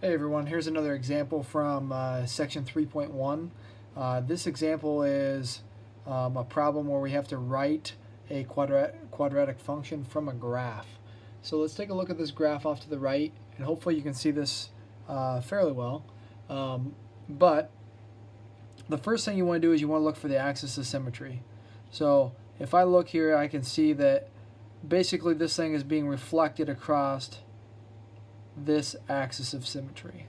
Hey everyone, here's another example from section 3.1. This example is a problem where we have to write a quadratic function from a graph. So let's take a look at this graph off to the right, and hopefully you can see this fairly well. But the first thing you want to do is you want to look for the axis of symmetry. So if I look here, I can see that basically this thing is being reflected across this axis of symmetry,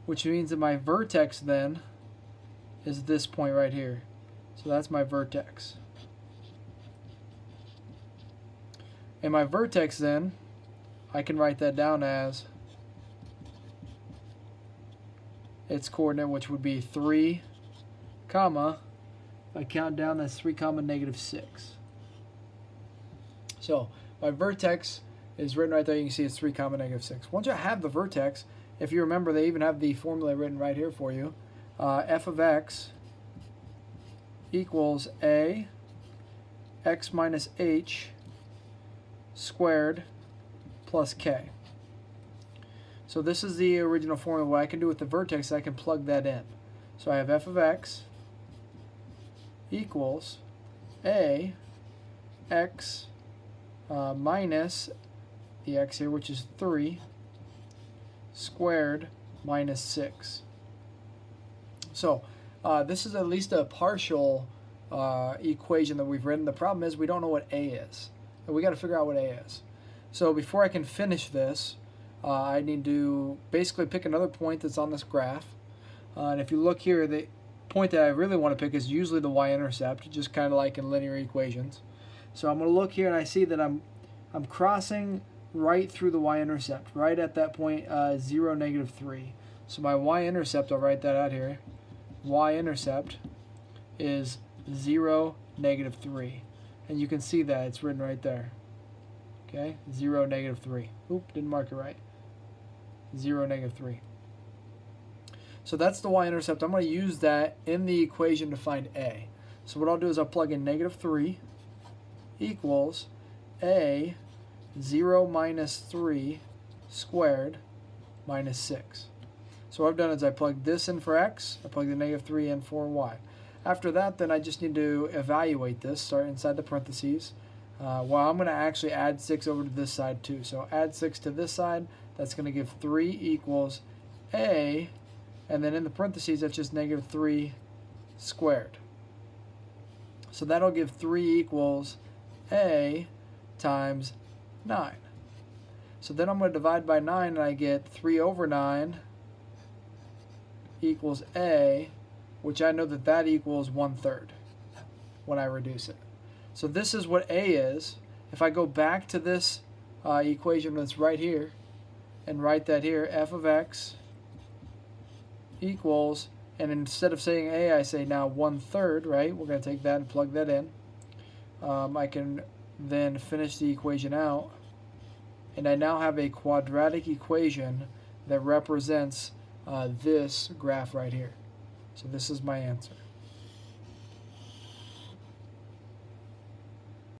which means that my vertex then is this point right here. So that's my vertex. And my vertex then, I can write that down as its coordinate, which would be 3, comma, if I count down, that's 3, comma, -6. So my vertex is written right there. You can see it's 3, comma, -6. Once you have the vertex, if you remember, they even have the formula written right here for you. F of x equals a x minus h squared plus k. So this is the original formula. What I can do with the vertex, I can plug that in. So I have f of x equals a x minus the x here, which is 3 squared minus 6. So this is at least a partial equation that we've written. The problem is we don't know what a is, and we got to figure out what a is. So before I can finish this, I need to basically pick another point that's on this graph. And if you look here, the point that I really want to pick is usually the y-intercept, just kind of like in linear equations. So I'm going to look here, and I see that I'm crossing right through the y-intercept, right at that point 0, -3. So my y-intercept, I'll write that out here. Y-intercept is 0, -3. And you can see that it's written right there. Okay, 0, -3. Oop, didn't mark it right. 0, -3. So that's the y-intercept. I'm going to use that in the equation to find a. So what I'll do is I'll plug in -3 equals a 0 minus 3 squared minus 6. So what I've done is I plugged this in for x, I plugged the -3 in for y. After that, then I just need to evaluate this, start inside the parentheses. Well, I'm going to actually add 6 over to this side too. So add 6 to this side, that's going to give 3 equals a, and then in the parentheses, that's just -3 squared. So that'll give 3 equals a times 9. So then I'm going to divide by 9, and I get 3 over 9 equals a, which I know that that equals 1/3 when I reduce it. So this is what a is. If I go back to this equation that's right here and write that here, f of x equals, and instead of saying a, I say now 1/3, right? We're going to take that and plug that in. I can then finish the equation out, and I now have a quadratic equation that represents this graph right here. So this is my answer.